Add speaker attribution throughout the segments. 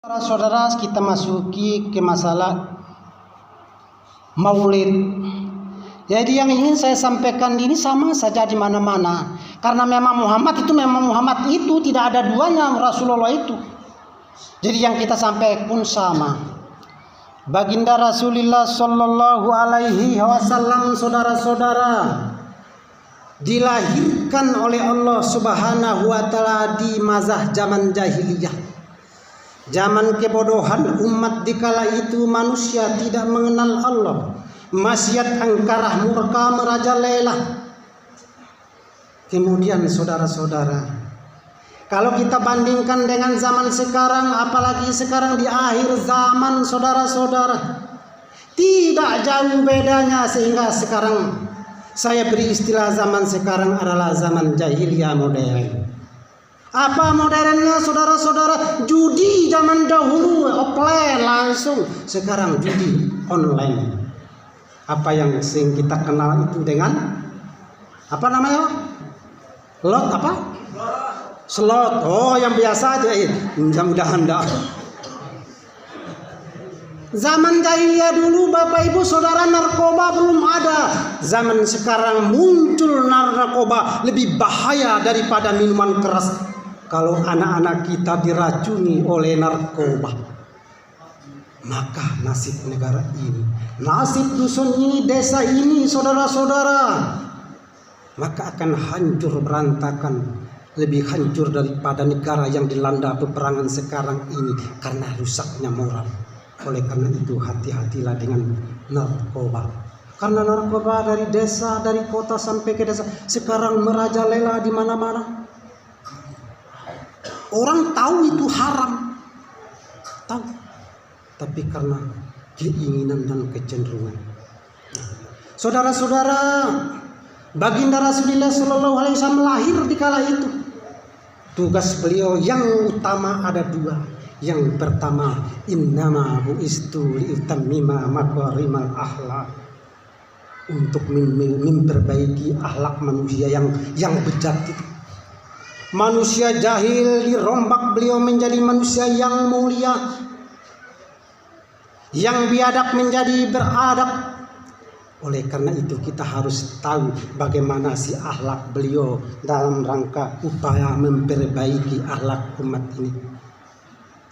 Speaker 1: Saudara-saudara, kita masuki ke masalah maulid. Jadi yang ingin saya sampaikan ini sama saja di mana-mana. Karena memang Muhammad itu tidak ada duanya Rasulullah itu. Jadi yang kita sampaikan pun sama. Baginda Rasulullah Shallallahu Alaihi Wasallam, saudara-saudara, dilahirkan oleh Allah Subhanahu Wa Taala di mazah zaman jahiliyah. Zaman kebodohan umat dikala itu manusia tidak mengenal Allah. Maksiat, angkarah, murka merajalela. Kemudian saudara-saudara, kalau kita bandingkan dengan zaman sekarang, apalagi sekarang di akhir zaman, saudara-saudara, tidak jauh bedanya. Sehingga sekarang saya beri istilah zaman sekarang adalah zaman jahiliyah modern. Apa modernnya, saudara-saudara? Judi zaman dahulu offline langsung, sekarang judi online. Apa yang sering kita kenal itu dengan apa namanya? Lot apa? Slot. Oh, yang biasa aja itu. Mudah-mudahan dah. Zaman jahiliyah dulu, Bapak Ibu Saudara, narkoba belum ada. Zaman sekarang muncul narkoba lebih bahaya daripada minuman keras. Kalau anak-anak kita diracuni oleh narkoba, maka nasib negara ini, nasib dusun ini, desa ini, saudara-saudara, maka akan hancur berantakan, lebih hancur daripada negara yang dilanda peperangan sekarang ini karena rusaknya moral. Oleh karena itu hati-hatilah dengan narkoba. Karena narkoba dari desa, dari kota sampai ke desa sekarang merajalela di mana-mana. Orang tahu itu haram, tahu, tapi karena keinginan dan kecenderungan. Saudara-saudara, Baginda Rasulullah Shallallahu Alaihi Wasallam lahir di kala itu. Tugas beliau yang utama ada dua. Yang pertama, innama bu'istu liutammima makarimal akhlak, untuk memperbaiki akhlak manusia yang bejat itu. Manusia jahil dirombak beliau menjadi manusia yang mulia, yang biadab menjadi beradab. Oleh karena itu kita harus tahu bagaimana si akhlak beliau dalam rangka upaya memperbaiki akhlak umat ini.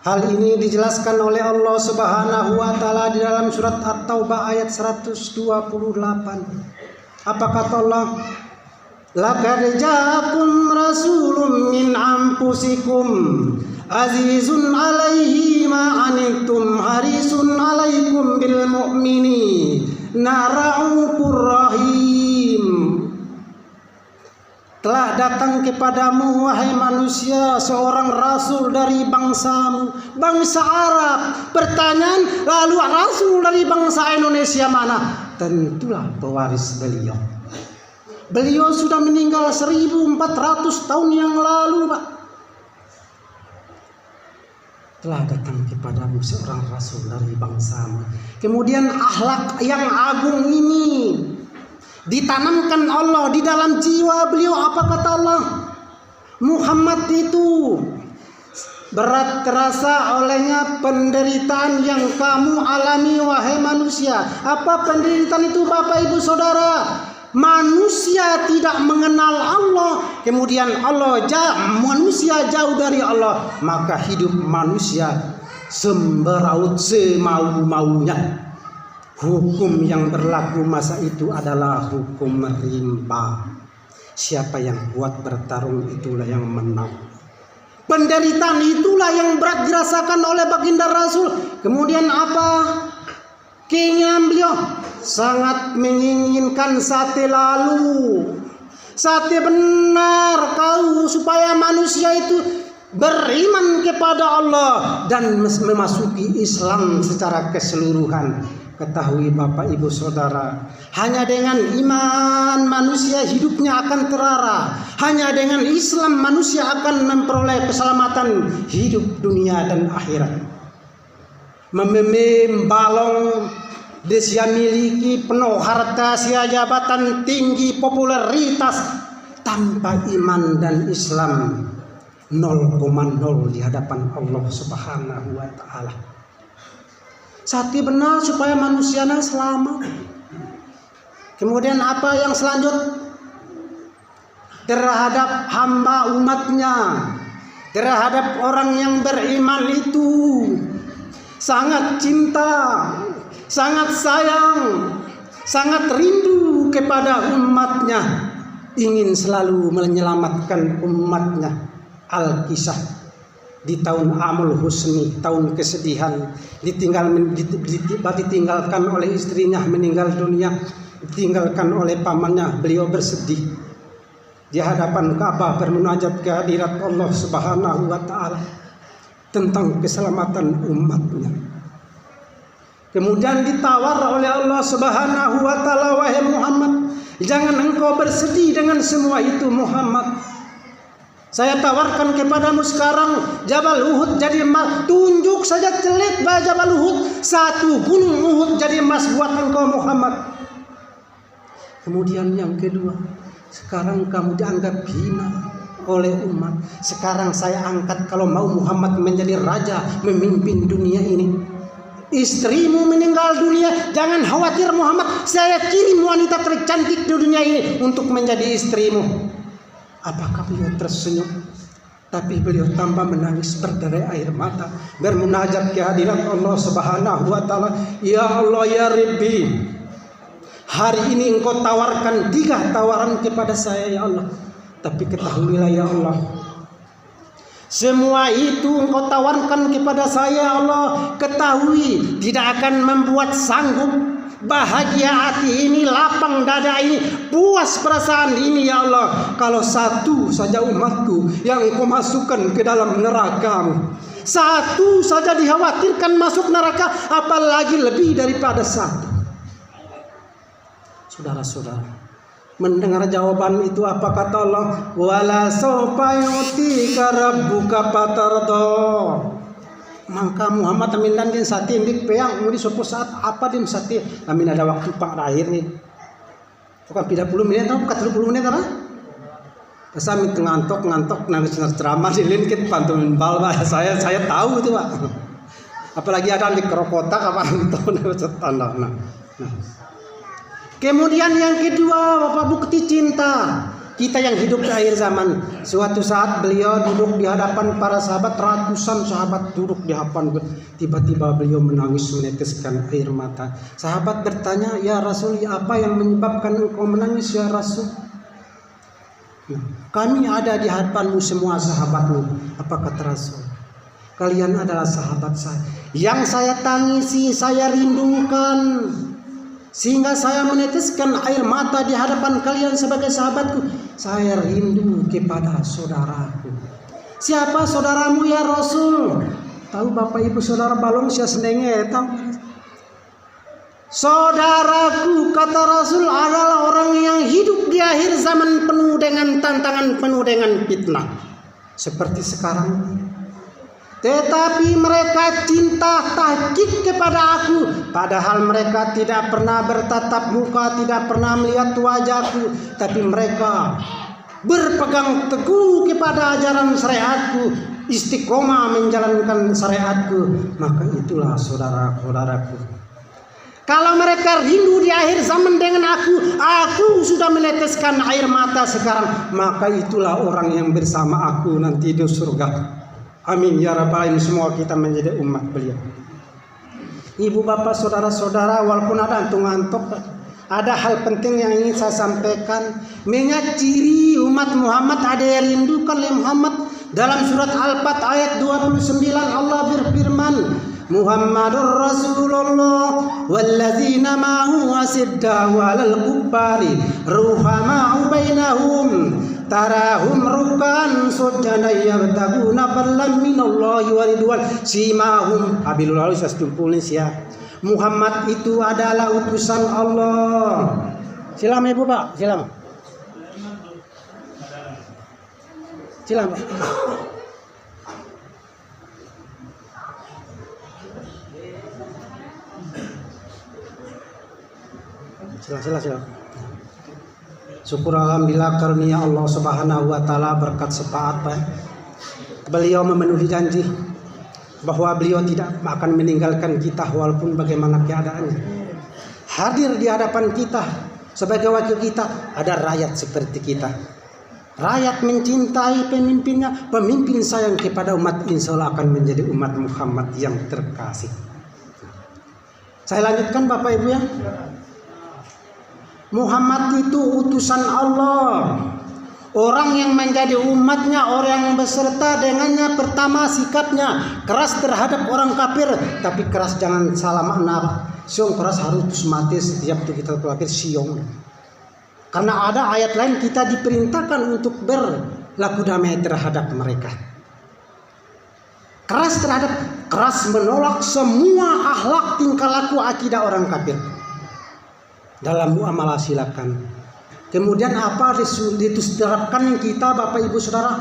Speaker 1: Hal ini dijelaskan oleh Allah Subhanahu Wa Taala di dalam surat At-Taubah ayat 128. Apa kata Allah? Laqad ja'akum rasulun min anfusikum azizun 'alaihi ma 'anittum harisun 'alaikum bil mu'minina ra'ufur rahim. Telah datang kepadamu wahai manusia seorang rasul dari bangsamu, bangsa Arab. Pertanyaan, lalu rasul dari bangsa Indonesia mana? Tentulah pewaris beliau. Beliau sudah meninggal 1400 tahun yang lalu, Pak. Telah datang kepadamu seorang rasul dari bangsamu. Kemudian akhlak yang agung ini ditanamkan Allah di dalam jiwa beliau. Apa kata Allah? Muhammad itu berat terasa olehnya penderitaan yang kamu alami wahai manusia. Apa penderitaan itu, Bapak Ibu Saudara? Manusia tidak mengenal Allah, kemudian manusia jauh dari Allah, maka hidup manusia semberaut semau-maunya. Hukum yang berlaku masa itu adalah hukum rimba. Siapa yang kuat bertarung itulah yang menang. Penderitaan itulah yang berat dirasakan oleh Baginda Rasul. Kemudian apa? Keinginan beliau sangat menginginkan sate lalu, sate benar kau, supaya manusia itu beriman kepada Allah dan memasuki Islam secara keseluruhan. Ketahui Bapak Ibu Saudara, hanya dengan iman manusia hidupnya akan terarah. Hanya dengan Islam manusia akan memperoleh keselamatan hidup dunia dan akhirat. Membalong dia miliki penuh harta, sia jabatan tinggi, popularitas, tanpa iman dan Islam 0,0 di hadapan Allah Subhanahu wa taala. Sakti benar supaya manusianya selamat. Kemudian apa yang selanjutnya? Terhadap hamba umatnya, terhadap orang yang beriman itu sangat cinta, sangat sayang, sangat rindu kepada umatnya, ingin selalu menyelamatkan umatnya. Al-Kisah di tahun Amul Husni, tahun kesedihan, ditinggalkan oleh istrinya, meninggal dunia, ditinggalkan oleh pamannya, beliau bersedih di hadapan Ka'bah bermunajat ke hadirat Allah Subhanahu wa taala tentang keselamatan umatnya. Kemudian ditawar oleh Allah Subhanahu wa taala, wahai Muhammad, jangan engkau bersedih dengan semua itu Muhammad. Saya tawarkan kepadamu sekarang Jabal Uhud jadi emas. Tunjuk saja celik pada Jabal Uhud, satu gunung Uhud jadi emas buat engkau Muhammad. Kemudian yang kedua, sekarang kamu dianggap hina oleh umat. Sekarang saya angkat kalau mau Muhammad menjadi raja, memimpin dunia ini. Istrimu meninggal dunia, jangan khawatir Muhammad, saya kirim wanita tercantik di dunia ini untuk menjadi istrimu. Apakah beliau tersenyum? Tapi beliau tambah menangis, berderai air mata, bermunajat ke hadirat Allah Subhanahu wa taala. Ya Allah ya Rabbi, hari ini engkau tawarkan 3 tawaran kepada saya ya Allah. Tapi ketahuilah ya Allah, semua itu engkau tawarkan kepada saya ya Allah, ketahui tidak akan membuat sanggup bahagia hati ini, lapang dada ini, puas perasaan ini ya Allah, kalau satu saja umatku yang engkau masukkan ke dalam neraka-Mu. Satu saja dikhawatirkan masuk neraka, apalagi lebih daripada satu. Saudara-saudara, mendengar jawaban itu apa kata Allah? Wala sawfa yu'tika rabbuka fatarda. Maka Muhammad amin dan din sati indik peang muri suatu saat apa din sati amin ada waktu pak akhir nih. Bukan 30 menit atau 40 menit apa? Kesami ngantok nangis ceramah dilingkit pantumin bal saya tahu itu Pak. Apalagi ada di kerokotak apa itu tanda. Nah. Kemudian yang kedua, Bapak, bukti cinta kita yang hidup di akhir zaman. Suatu saat beliau duduk di hadapan para sahabat, ratusan sahabat duduk di hadapan. Tiba-tiba beliau menangis, meneteskan air mata. Sahabat bertanya, ya Rasul, apa yang menyebabkan engkau menangis ya Rasul? Nah, kami ada di hadapanmu semua sahabatmu. Apa kata Rasul? Kalian adalah sahabat saya. Yang saya tangisi, saya rindukan, sehingga saya meneteskan air mata di hadapan kalian sebagai sahabatku. Saya rindu kepada saudaraku. Siapa saudaramu ya Rasul? Tahu Bapak Ibu saudara balong sia senenge tahu. Saudaraku kata Rasul adalah orang yang hidup di akhir zaman penuh dengan tantangan, penuh dengan fitnah. Seperti sekarang. Tetapi mereka cinta tahqiq kepada aku, padahal mereka tidak pernah bertatap muka, tidak pernah melihat wajahku, tapi mereka berpegang teguh kepada ajaran syariatku, istiqomah menjalankan syariatku. Maka itulah saudara-saudaraku. Kalau mereka rindu di akhir zaman dengan aku sudah meneteskan air mata sekarang, maka itulah orang yang bersama aku nanti di surga. Amin ya rabbal alamin. Semua kita menjadi umat beliau. Ibu bapak saudara-saudara, walaupun ada antung-antuk, ada hal penting yang ingin saya sampaikan. Mengingat ciri umat Muhammad ada yang rindukan oleh Muhammad. Dalam surat Al-Fat ayat 29 Allah berfirman, Muhammadur Rasulullah walladzina ma'hu asiddaw 'alal kuffari ruhama'u bainahum tarahum rukan sujana yabtaguna fadlan minallahi wa ridwan simahum abilul alis ya. Muhammad itu adalah utusan Allah. Silakan Ibu Pak, silakan. Silakan Pak. Silakan. Syukur alhamdulillah karunia Allah Subhanahu wa taala berkat syafaat Pak. beliau memenuhi janji bahwa beliau tidak akan meninggalkan kita walaupun bagaimana keadaannya. Hadir di hadapan kita sebagai wakil kita, ada rakyat seperti kita. Rakyat mencintai pemimpinnya, pemimpin sayang kepada umat, insya Allah akan menjadi umat Muhammad yang terkasih. Saya lanjutkan Bapak Ibu ya. Muhammad itu utusan Allah. Orang yang menjadi umatnya, orang yang beserta dengannya, pertama sikapnya keras terhadap orang kafir. Tapi keras jangan salah makna. Siong keras harus mati setiap kita kafir siong. Karena ada ayat lain kita diperintahkan untuk berlaku damai terhadap mereka. Keras menolak semua akhlak tingkah laku akidah orang kafir. Dalam muamalah silakan. Kemudian apa diterapkan kita Bapak Ibu Saudara?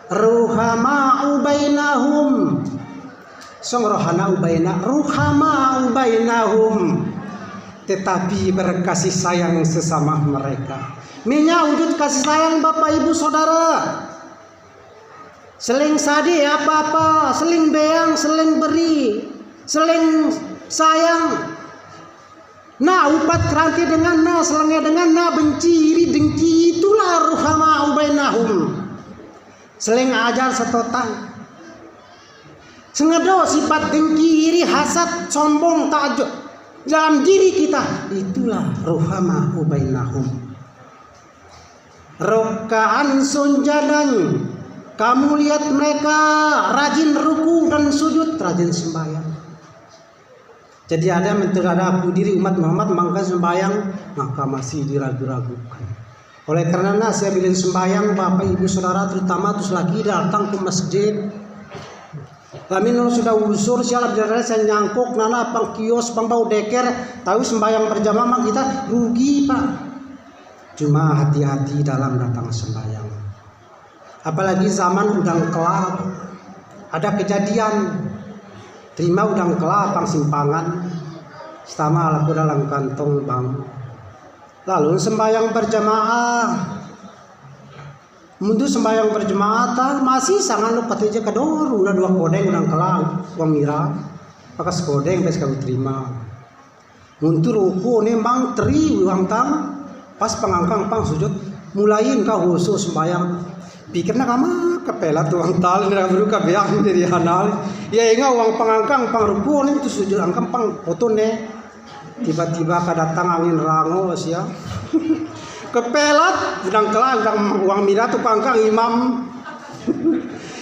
Speaker 1: Ruhama'u bainahum. Ruhama'u bainahum. Tetapi berkasih sayang sesama mereka. Menyambut kasih sayang Bapak Ibu Saudara. Seling sadi apa-apa, seling beang, seling beri, seling sayang. Nah upat keranti dengan nah selengnya dengan nah benci iri dengki, itulah ruhama'u bainahum. Seling ajar setotang. Sengedo sifat dengki iri hasad sombong takjub dalam diri kita, itulah ruhama'u bainahum. Rokaan sunjadan, kamu lihat mereka rajin ruku dan sujud, rajin sembahyang. Jadi ada menterhadap diri umat Muhammad maka sembahyang maka masih diragu-ragukan. Oleh karena saya bilang sembahyang Bapak Ibu Saudara terutama terus lagi datang ke masjid. Kami sudah usur siapa bicara saya nyangkuk nana pang kios pang bau deker tahu sembahyang berjamaah kita rugi Pak. Cuma hati-hati dalam datang sembahyang. Apalagi zaman udang kelap ada kejadian. Terima udang kelapang simpangan, setama laku dalam kantong bambu. Lalu sembahyang berjamaah. Mundur sembahyang berjamaah masih sangat lupa aja kedor udah 2 kodeng udang kelap, uang mira, pakai kodeng bes kau terima. Mundur ruku nih mang teri uang tam, pas pengangkang pang sujud, mulain kau khusus sembahyang. Pikirnya kamu kepelat uang tali nggak perlu kebiang dari hanal. Ya ingat uang pengangkang pangrupu nih itu sujud angkang pang foto nih. Tiba-tiba kedatang angin rango sia. Kepelat udang kelang uang mira tuh pangkang imam.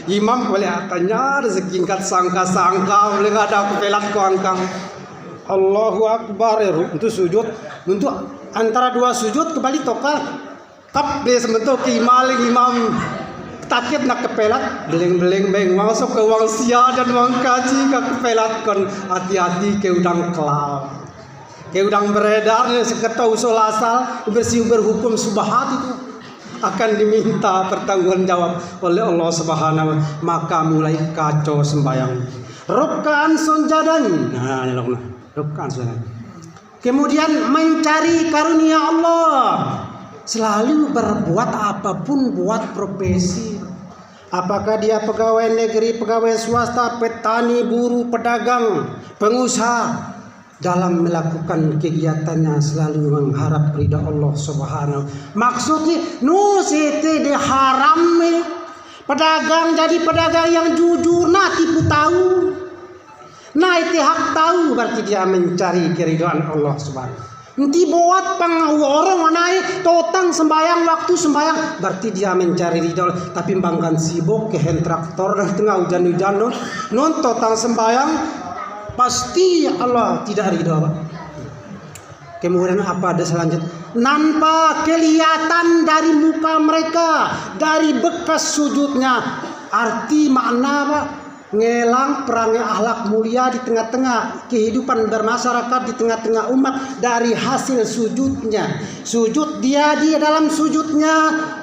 Speaker 1: Imam kelihatannya rezeki sangka-sangka boleh nggak ada kepelat ku angkang. Allahu Akbar ya untuk sujud untuk antara 2 sujud kembali tokal. Tap dia sebentuk imam takut nak kepelat beleng-beleng beng masuk ke uang sia dan uang kaji ke kepelat kon hati-hati ke udang kelap ke udang beredar seketa usul asal bersih berhukum subhat itu akan diminta pertanggungan jawab oleh Allah Subhanahu maka mulai kacau sembahyang rukaan sunjadan nah rukaan sunjadan kemudian mencari karunia Allah selalu berbuat apapun buat profesi. Apakah dia pegawai negeri, pegawai swasta, petani, buruh, pedagang, pengusaha, dalam melakukan kegiatannya selalu mengharap ridha Allah Subhanahu. Maksudnya nusite diharam pedagang jadi pedagang yang jujur, nah tipu tahu. Nah itu hak tahu berarti dia mencari keridhaan Allah Subhanahu. Nanti buat orang manai totang sembayang waktu sembayang berarti dia mencari ridho tapi bangkan sibuk ke hand traktor dan tengah hujan-hujan non totang sembayang pasti Allah tidak ridho. Kemudian apa ada selanjutnya? Nampak kelihatan dari muka mereka dari bekas sujudnya arti makna apa? Ngelang perangai akhlak mulia di tengah-tengah kehidupan bermasyarakat di tengah-tengah umat dari hasil sujudnya. Sujud dia dalam sujudnya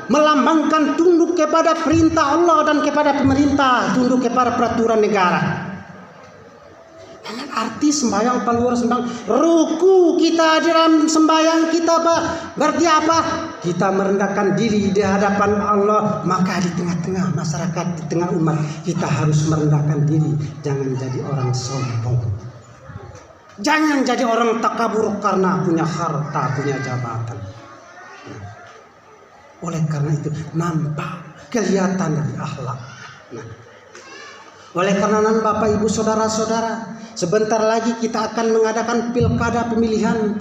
Speaker 1: melambangkan tunduk kepada perintah Allah dan kepada pemerintah, tunduk kepada peraturan negara. Arti sembahyang keluar sembahyang ruku kita dalam sembahyang kita berarti apa? kita merendahkan diri di hadapan Allah, maka di tengah-tengah masyarakat, di tengah umat, kita harus merendahkan diri. Jangan jadi orang sombong. Jangan jadi orang takabur karena punya harta, punya jabatan. Oleh karena itu nampak, kelihatan dari akhlak. Oleh karena Bapak Ibu Saudara-saudara, sebentar lagi kita akan mengadakan pilkada pemilihan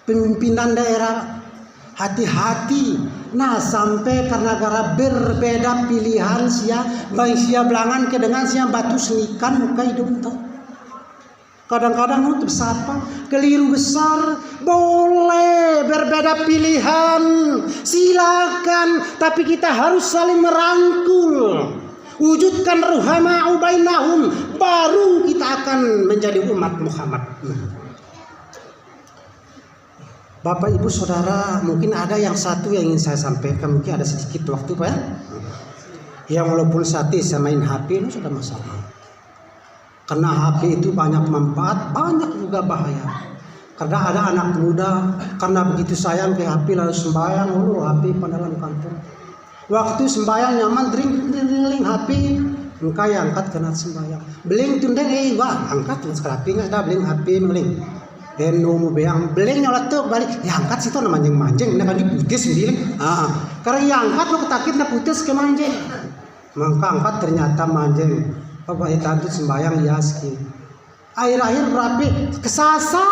Speaker 1: pemimpinan daerah. Hati-hati, nah sampai karena gara berbeda pilihan baik sia belangan ke dengan sia batu senikan muka hidup tuh. Kadang-kadang untuk sapa keliru besar. Boleh berbeda pilihan, silakan, tapi kita harus saling merangkul. Wujudkan ruhama'u bainahum, baru kita akan menjadi umat Muhammad. Bapak Ibu Saudara, mungkin ada yang satu yang ingin saya sampaikan, mungkin ada sedikit waktu Pak ya. Yang walaupun sati saya main HP itu sudah masalah. Karena HP itu banyak manfaat, banyak juga bahaya. Karena ada anak muda, karena begitu sayang ke HP lalu sembahyang, HP dalam kampung. Waktu sembahyang nyaman, dring HP, muka yang angkat kena sembahyang. Beling tundeng, wah angkat terus kerapi nggak ada beling HP meling. Eno beang beling nyolat tuh balik ya angkat situ namanya manjeng nah kan diputus sendiri karena yang angkat lo ketakit na putus ke manjeng maka angkat ternyata manjeng apa itu sembayang yaski akhir-akhir berapi kesasa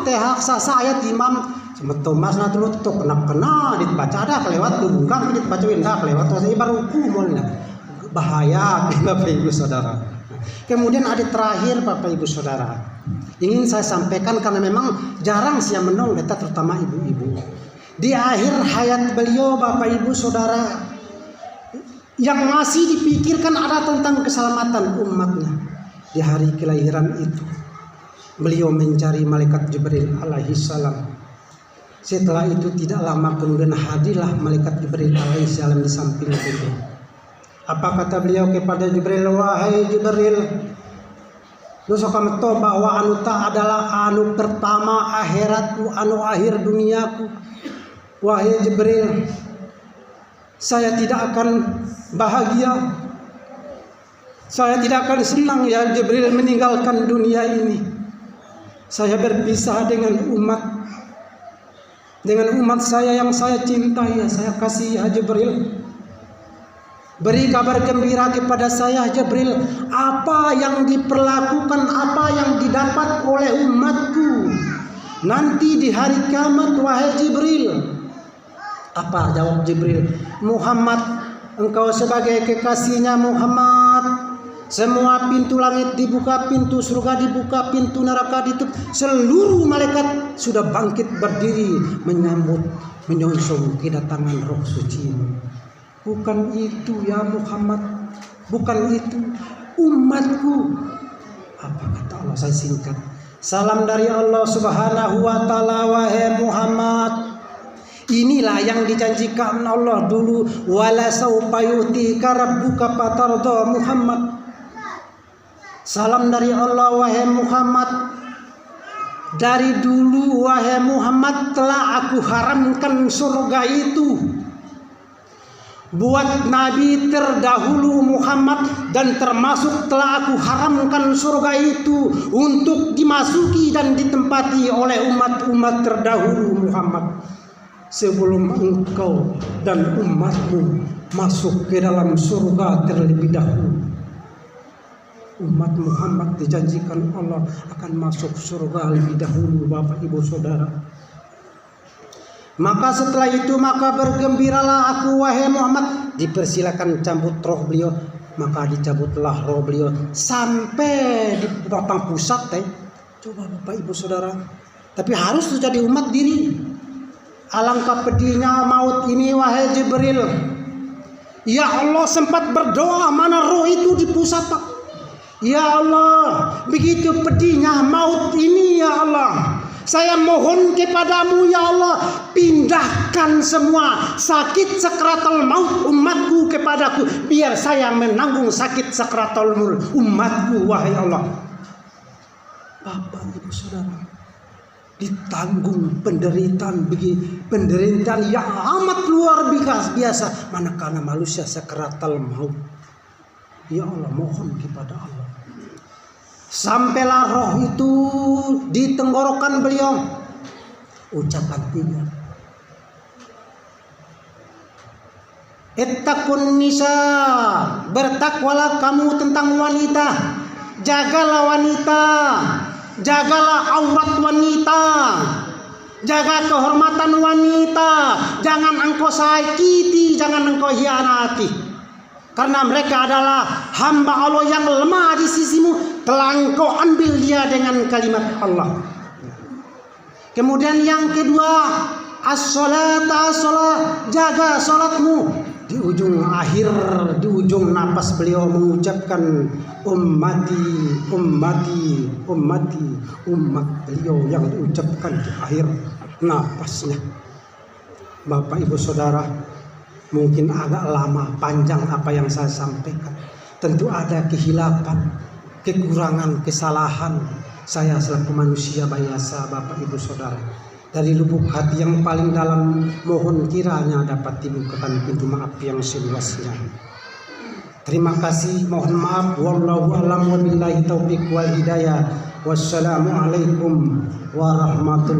Speaker 1: petehak sasa ayat imam sama Thomas nah dulu tuh kena dibaca ada kelewat lu bukan dibaca indah kelewat terus baru kumulnya bahaya Bapak Ibu Saudara. Kemudian ada terakhir Bapak Ibu Saudara, ingin saya sampaikan karena memang jarang saya menong kita terutama ibu-ibu. Di akhir hayat beliau Bapak Ibu Saudara, yang masih dipikirkan ada tentang keselamatan umatnya. Di hari kelahiran itu beliau mencari malaikat Jibril alaihi salam. Setelah itu tidak lama kemudian hadirlah malaikat Jibril alaihi salam di samping beliau. Apa kata beliau kepada Jibril? Wahai Jibril, lu suka tahu bahwa anu tak adalah anu pertama akhiratku, anu akhir duniaku. Wahai Jibril, saya tidak akan bahagia, saya tidak akan senang ya Jibril meninggalkan dunia ini. Saya berpisah dengan umat saya yang saya cintai, ya saya kasih ya Jibril. Beri kabar gembira kepada saya Jibril, apa yang diperlakukan, apa yang didapat oleh umatku nanti di hari kiamat wahai Jibril. Apa jawab Jibril? Muhammad, engkau sebagai kekasihnya Muhammad, semua pintu langit dibuka, pintu surga dibuka, pintu neraka ditutup, seluruh malaikat sudah bangkit berdiri menyambut, menyongsong kedatangan Roh Suci. Bukan itu ya Muhammad, bukan itu umatku. Apa kata Allah? Saya singkat. Salam dari Allah Subhanahu wa taala wahai Muhammad. Inilah yang dijanjikan Allah dulu, wala saufa yu'tika rabbuka fatarda Muhammad. Salam dari Allah wahai Muhammad. Dari dulu wahai Muhammad telah aku haramkan surga itu buat Nabi terdahulu Muhammad, dan termasuk telah aku haramkan surga itu untuk dimasuki dan ditempati oleh umat-umat terdahulu Muhammad sebelum engkau dan umatmu masuk ke dalam surga terlebih dahulu. Umat Muhammad dijanjikan Allah akan masuk surga lebih dahulu Bapak Ibu Saudara. Maka setelah itu maka bergembiralah aku wahai Muhammad. Dipersilakan cabut roh beliau, maka dicabutlah roh beliau sampai di batang pusat. Coba Bapak Ibu Saudara, tapi harus jadi umat diri. Alangkah pedihnya maut ini wahai Jibril. Ya Allah, sempat berdoa mana roh itu di pusat Pak. Ya Allah, begitu pedihnya maut ini ya Allah. Saya mohon kepadamu ya Allah, pindahkan semua sakit sakratul maut umatku kepadaku, biar saya menanggung sakit sakratul maut umatku wahai Allah. Bapak Ibu Saudara, ditanggung penderitaan yang amat luar biasa, manakala manusia sakaratul maut. Ya Allah, mohon kepada Allah. Sampailah roh itu di tenggorokan beliau, ucapan 3. Ittaqun nisa, bertakwalah kamu tentang wanita. Jagalah wanita, jagalah aurat wanita, jaga kehormatan wanita. Jangan engkau sakiti, jangan engkau hianati. Karena mereka adalah hamba Allah yang lemah di sisimu, telah engkau ambil dia dengan kalimat Allah. Kemudian yang kedua, as-salat, jaga salatmu. Di ujung akhir, di ujung napas beliau mengucapkan ummati, ummati, ummati, umat beliau yang diucapkan di akhir napasnya. Bapak Ibu Saudara, mungkin agak lama panjang apa yang saya sampaikan. Tentu ada kehilapan, kekurangan, kesalahan saya selaku manusia biasa, Bapak Ibu Saudara. Dari lubuk hati yang paling dalam, mohon kiranya dapat dibukakan pintu maaf yang seluasnya. Terima kasih, mohon maaf. Wallahu a'lam wabillahi taufiq wal hidayah. Wassalamualaikum warahmatullahi